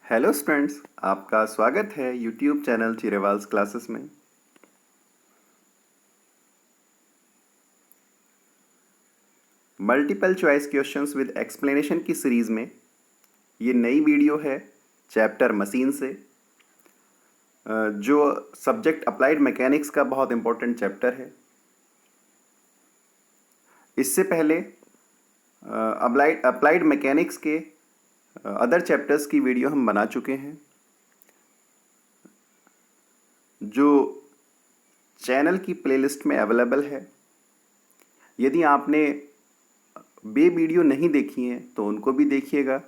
Hello students, आपका स्वागत है यूट्यूब चैनल चिरेवाल्स क्लासेस में। Multiple choice questions with explanation की सीरीज़ में ये नई वीडियो है चैप्टर मशीन से, जो सब्जेक्ट अप्लाइड मैकेनिक्स का बहुत इंपॉर्टेंट चैप्टर है। इससे पहले अप्लाइड मैकेनिक्स के अदर चैप्टर्स की वीडियो हम बना चुके हैं, जो चैनल की प्लेलिस्ट में अवेलेबल है। यदि आपने वे वीडियो नहीं देखी हैं तो उनको भी देखिएगा,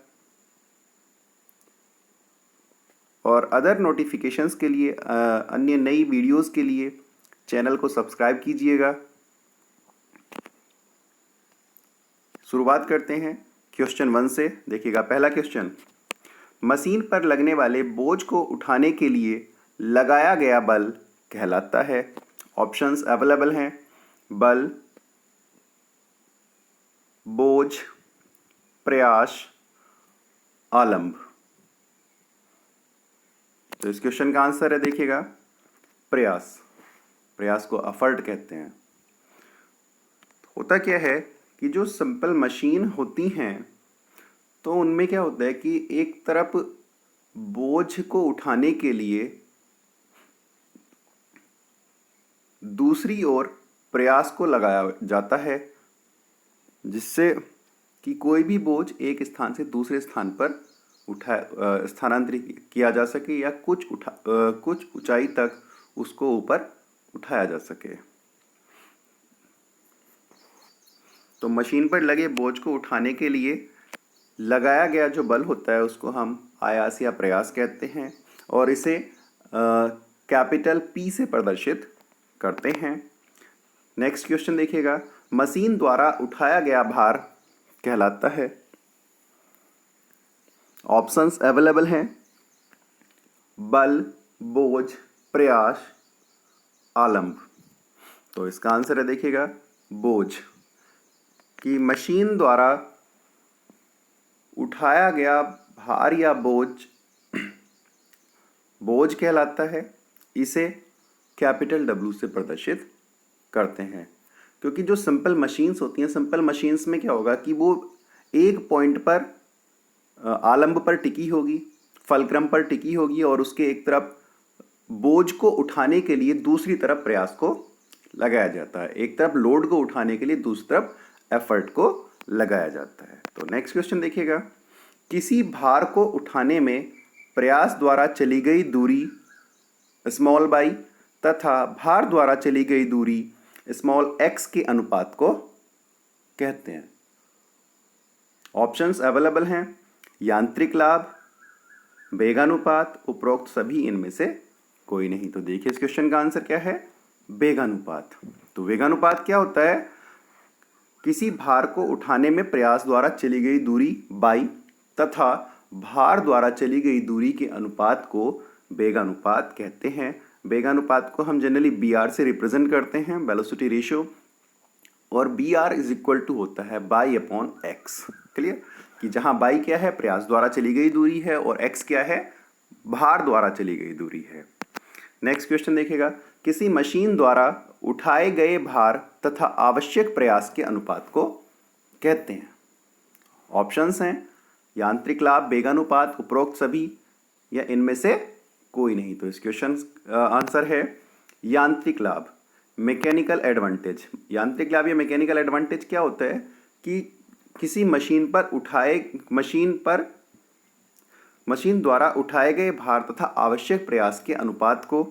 और अदर नोटिफिकेशंस के लिए, अन्य नई वीडियोस के लिए चैनल को सब्सक्राइब कीजिएगा। शुरुआत करते हैं क्वेश्चन 1 से। देखिएगा, पहला क्वेश्चन, मशीन पर लगने वाले बोझ को उठाने के लिए लगाया गया बल कहलाता है। ऑप्शंस अवेलेबल हैं: बल, बोझ, प्रयास, आलंब। तो इस क्वेश्चन का आंसर है, देखिएगा, प्रयास। प्रयास को एफर्ट कहते हैं। होता क्या है कि जो सिंपल मशीन होती हैं तो उनमें क्या होता है कि एक तरफ बोझ को उठाने के लिए दूसरी ओर प्रयास को लगाया जाता है, जिससे कि कोई भी बोझ एक स्थान से दूसरे स्थान पर स्थानांतरित किया जा सके या कुछ ऊंचाई तक उसको ऊपर उठाया जा सके। तो मशीन पर लगे बोझ को उठाने के लिए लगाया गया जो बल होता है उसको हम आयास या प्रयास कहते हैं, और इसे कैपिटल P से प्रदर्शित करते हैं। नेक्स्ट क्वेश्चन देखिएगा, मशीन द्वारा उठाया गया भार कहलाता है। ऑप्शंस अवेलेबल हैं: बल, बोझ, प्रयास, आलंब। तो इसका आंसर है, देखिएगा, बोझ। कि मशीन द्वारा उठाया गया भार या बोझ कहलाता है। इसे कैपिटल W से प्रदर्शित करते हैं, क्योंकि जो सिंपल मशीन्स होती हैं, सिंपल मशीन्स में क्या होगा कि वो एक पॉइंट पर आलंब पर टिकी होगी, फलक्रम पर टिकी होगी, और उसके एक तरफ बोझ को उठाने के लिए दूसरी तरफ प्रयास को लगाया जाता है। एक तरफ लोड को उठाने के लिए दूसरी तरफ एफर्ट को लगाया जाता है। तो नेक्स्ट क्वेश्चन देखिएगा, किसी भार को उठाने में प्रयास द्वारा चली गई दूरी स्मॉल y तथा भार द्वारा चली गई दूरी स्मॉल x के अनुपात को कहते हैं। ऑप्शंस अवेलेबल हैं: यांत्रिक लाभ, वेगानुपात, उपरोक्त सभी इनमें से कोई नहीं। तो देखिए, इस क्वेश्चन का आंसर क्या है, वेगानुपात। तो वेगानुपात क्या होता है? किसी भार को उठाने में प्रयास द्वारा चली गई दूरी y तथा भार द्वारा चली गई दूरी के अनुपात को वेगानुपात कहते हैं। वेगानुपात को हम जनरली BR से रिप्रेजेंट करते हैं, वेलोसिटी रेशियो, और BR इज इक्वल टू होता है y/x। क्लियर? कि जहां y क्या है, प्रयास द्वारा चली गई दूरी है, और x क्या है, भार द्वारा चली गई दूरी है। नेक्स्ट क्वेश्चन देखिएगा, किसी मशीन द्वारा उठाए गए भार तथा आवश्यक प्रयास के अनुपात को कहते हैं। ऑप्शंस हैं: यांत्रिक लाभ, वेगानुपात, उपरोक्त सभी, या इनमें से कोई नहीं। तो इस क्वेश्चन आंसर है यांत्रिक लाभ, मैकेनिकल एडवांटेज। यांत्रिक लाभ या मैकेनिकल एडवांटेज क्या होता है कि किसी मशीन द्वारा उठाए गए भार तथा आवश्यक प्रयास के अनुपात को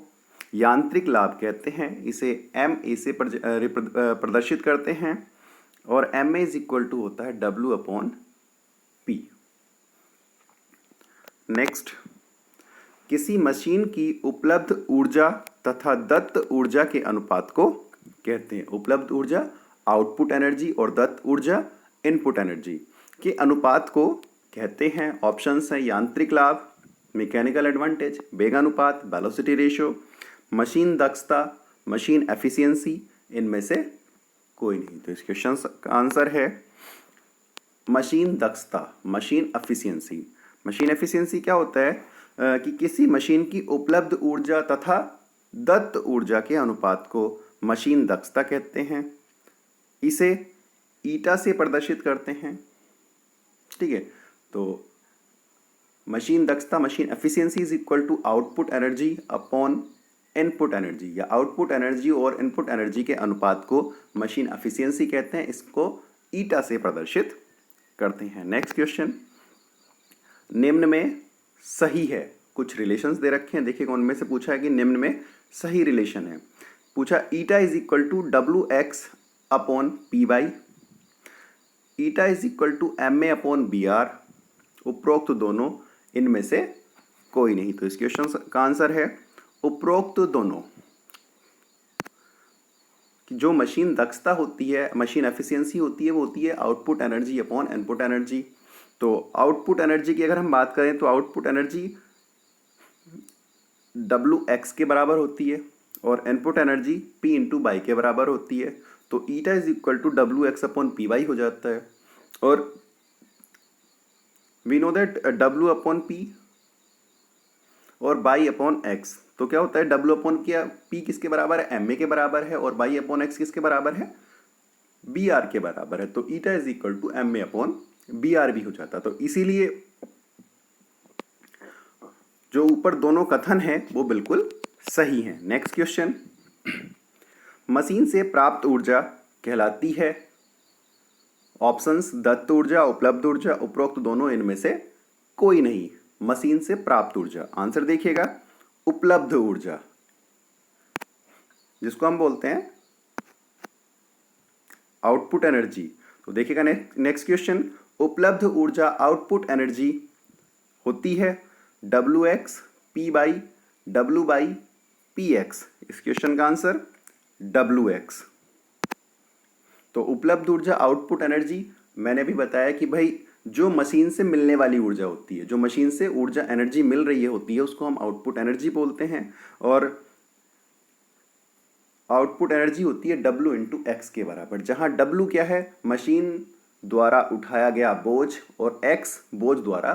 यांत्रिक लाभ कहते हैं। इसे MA से प्रदर्शित करते हैं, और MA इज इक्वल टू होता है W/P। नेक्स्ट, किसी मशीन की उपलब्ध ऊर्जा तथा दत्त ऊर्जा के अनुपात को कहते हैं। उपलब्ध ऊर्जा आउटपुट एनर्जी और दत्त ऊर्जा इनपुट एनर्जी के अनुपात को कहते हैं। ऑप्शंस हैं: यांत्रिक लाभ, मैकेनिकल एडवांटेज, वेगानुपात, वेलोसिटी रेशियो, मशीन दक्षता, मशीन एफिशिएंसी, इनमें से कोई नहीं। तो इस क्वेश्चन का आंसर है मशीन दक्षता, मशीन एफिशिएंसी। मशीन एफिशिएंसी क्या होता है कि किसी मशीन की उपलब्ध ऊर्जा तथा दत्त ऊर्जा के अनुपात को मशीन दक्षता कहते हैं। इसे ईटा से प्रदर्शित करते हैं। ठीक है, तो मशीन दक्षता, machine efficiency is equal to output energy upon input energy, या आउटपुट एनर्जी और इनपुट एनर्जी के अनुपात को मशीन एफिशिएंसी कहते हैं। इसको ईटा से प्रदर्शित करते हैं। नेक्स्ट क्वेश्चन, निम्न में सही है, कुछ रिलेशंस दे रखे हैं, देखिए कौन में से पूछा है कि निम्न में सही रिलेशन है। पूछा eta is equal to W X upon P by, eta is equal to M A upon B R, उपरोक्त दोनों इनमें से कोई नहीं। तो इस क्वेश्चन का आंसर है उपरोक्त दोनों। जो मशीन दक्षता होती है, मशीन एफिशिएंसी होती है, वो होती है output energy upon input energy. तो आउटपुट एनर्जी की अगर हम बात करें तो आउटपुट एनर्जी डब्ल्यू एक्स के बराबर होती है और input energy P into by के बराबर होती है। तो eta is equal to W X upon P by हो जाता है। और we know that W upon P और बाई अपॉन एक्स, तो क्या होता है डब्ल्यू अपॉन क्या पी किसके बराबर है, एम ए के बराबर है, और बाई अपॉन एक्स किसके बराबर है, बी आर के बराबर है। तो eta is equal to M A upon B R भी हो जाता। तो इसीलिए जो ऊपर दोनों कथन है वो बिल्कुल सही है। नेक्स्ट क्वेश्चन, मशीन से प्राप्त ऊर्जा कहलाती है, ऑप्शंस दत्त ऊर्जा, उपलब्ध ऊर्जा, उपरोक्त दोनों इनमें से कोई नहीं। मशीन से प्राप्त ऊर्जा, आंसर देखिएगा उपलब्ध ऊर्जा, जिसको हम बोलते हैं आउटपुट एनर्जी। तो देखिएगा नेक्स्ट क्वेश्चन, उपलब्ध ऊर्जा आउटपुट एनर्जी होती है W x P by W by P x. इस क्वेश्चन का आंसर डब्ल्यू एक्स। तो उपलब्ध ऊर्जा आउटपुट एनर्जी, मैंने भी बताया कि भाई जो मशीन से मिलने वाली ऊर्जा होती है, जो मशीन से ऊर्जा एनर्जी मिल रही है होती है, उसको हम आउटपुट एनर्जी बोलते हैं। और आउटपुट एनर्जी होती है डब्ल्यू इंटू एक्स के बराबर, जहां डब्ल्यू क्या है, मशीन द्वारा उठाया गया बोझ, और एक्स बोझ द्वारा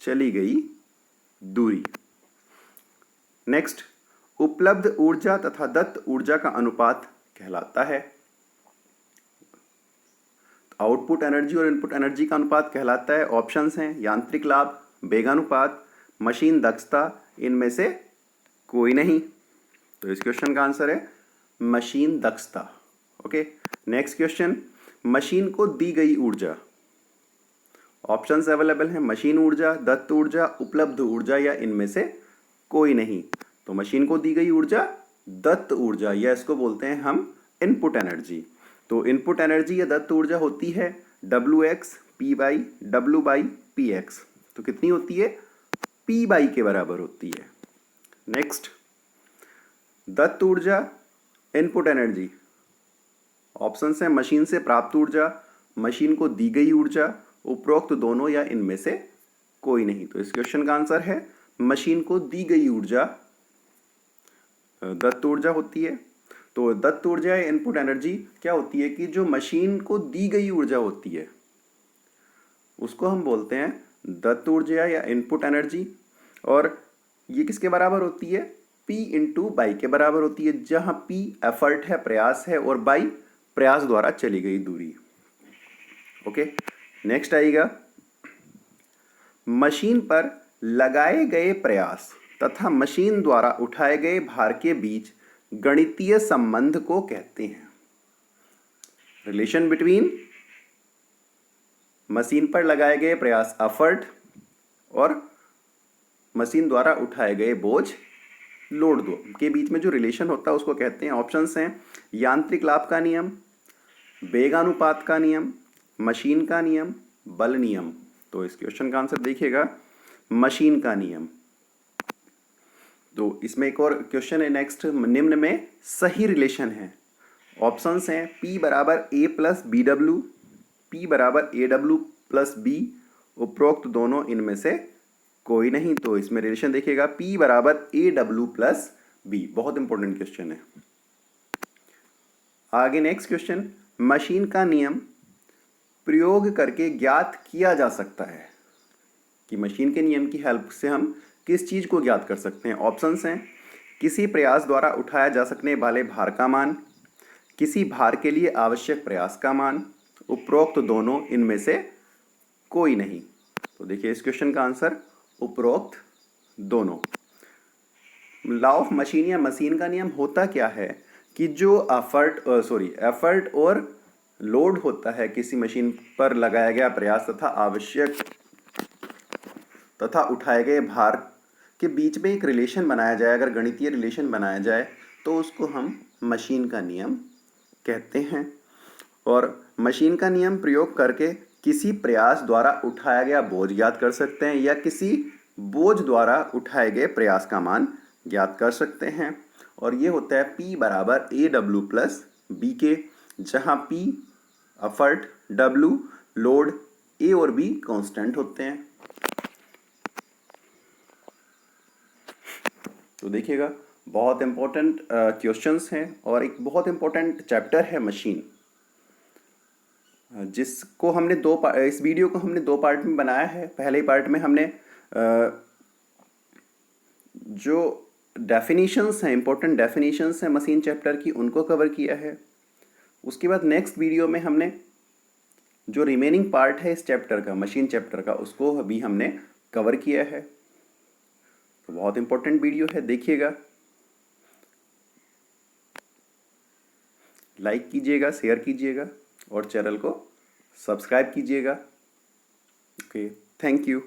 चली गई दूरी। नेक्स्ट, उपलब्ध ऊर्जा तथा दत्त ऊर्जा का अनुपात कहलाता है, आउटपुट एनर्जी और इनपुट एनर्जी का अनुपात कहलाता है। ऑप्शंस हैं यांत्रिक लाभ, वेगानुपात, मशीन दक्षता, इनमें से कोई नहीं। तो इस क्वेश्चन का आंसर है मशीन दक्षता। ओके, नेक्स्ट क्वेश्चन, मशीन को दी गई ऊर्जा, ऑप्शंस अवेलेबल हैं मशीन ऊर्जा, दत्त ऊर्जा, उपलब्ध ऊर्जा, या इनमें से कोई नहीं। तो मशीन को दी गई ऊर्जा दत्त ऊर्जा, या इसको बोलते हैं हम इनपुट एनर्जी। तो इनपुट एनर्जी या दत्त ऊर्जा होती है W x P by W by P x. तो कितनी होती है, पी बाई के बराबर होती है। नेक्स्ट, दत्त ऊर्जा इनपुट एनर्जी, ऑप्शंस हैं मशीन से प्राप्त ऊर्जा, मशीन को दी गई ऊर्जा, उपरोक्त दोनों, या इनमें से कोई नहीं। तो इस क्वेश्चन का आंसर है मशीन को दी गई ऊर्जा दत्त ऊर्जा होती है। तो दत्त ऊर्जा या इनपुट एनर्जी क्या होती है कि जो मशीन को दी गई ऊर्जा होती है उसको हम बोलते हैं दत्त ऊर्जा या इनपुट एनर्जी। और ये किसके बराबर होती है, पी इंटू बाई के बराबर होती है, जहां पी एफर्ट है, प्रयास है, और बाई प्रयास द्वारा चली गई दूरी। ओके, नेक्स्ट आएगा, मशीन पर लगाए गए प्रयास तथा मशीन द्वारा उठाए गए भार के बीच गणितीय संबंध को कहते हैं, रिलेशन बिटवीन मशीन पर लगाए गए प्रयास एफर्ट और मशीन द्वारा उठाए गए बोझ लोड दो के बीच में जो रिलेशन होता है उसको कहते हैं। ऑप्शंस हैं यांत्रिक लाभ का नियम, वेगानुपात का नियम, मशीन का नियम, बल नियम। तो इस क्वेश्चन का आंसर देखिएगा मशीन का नियम। तो इसमें एक और क्वेश्चन है नेक्स्ट, निम्न में सही रिलेशन है, ऑप्शंस हैं पी बराबर ए प्लस बी डब्ल्यू, पी बराबर ए डब्ल्यू प्लस बी, उपरोक्त दोनों इनमें से कोई नहीं। तो इसमें रिलेशन देखिएगा पी बराबर ए डब्ल्यू प्लस बी, बहुत इंपॉर्टेंट क्वेश्चन है। आगे नेक्स्ट क्वेश्चन, मशीन का नियम प्रयोग करके ज्ञात किया जा सकता है, कि मशीन के नियम की हेल्प से हम किस चीज़ को ज्ञात कर सकते हैं। ऑप्शंस हैं, किसी प्रयास द्वारा उठाया जा सकने वाले भार का मान, किसी भार के लिए आवश्यक प्रयास का मान, उपरोक्त दोनों, इनमें से कोई नहीं। तो देखिए इस क्वेश्चन का आंसर उपरोक्त दोनों। लॉ ऑफ मशीन या मशीन का नियम होता क्या है कि जो एफर्ट और लोड होता है किसी मशीन पर लगाया गया प्रयास तथा आवश्यक तथा उठाए गए भार के बीच में एक रिलेशन बनाया जाए, अगर गणितीय रिलेशन बनाया जाए तो उसको हम मशीन का नियम कहते हैं। और मशीन का नियम प्रयोग करके किसी प्रयास द्वारा उठाया गया बोझ ज्ञात कर सकते हैं या किसी बोझ द्वारा उठाए गए प्रयास का मान ज्ञात कर सकते हैं। और ये होता है P बराबर AW प्लस BK, जहाँ P effort, W load, A और B कांस्टेंट होते हैं। तो देखिएगा बहुत इंपॉर्टेंट क्वेश्चंस हैं और एक बहुत इंपॉर्टेंट चैप्टर है मशीन, जिसको हमने इस वीडियो को हमने 2 पार्ट में बनाया है। पहले पार्ट में हमने जो डेफिनेशंस हैं, इंपॉर्टेंट डेफिनेशंस हैं मशीन चैप्टर की, उनको कवर किया है। उसके बाद नेक्स्ट वीडियो में हमने जो रिमेनिंग पार्ट है इस चैप्टर का, मशीन चैप्टर का, उसको अभी हमने कवर किया है। तो बहुत इंपॉर्टेंट वीडियो है, देखिएगा, लाइक कीजिएगा, शेयर कीजिएगा और चैनल को सब्सक्राइब कीजिएगा। Okay, thank you.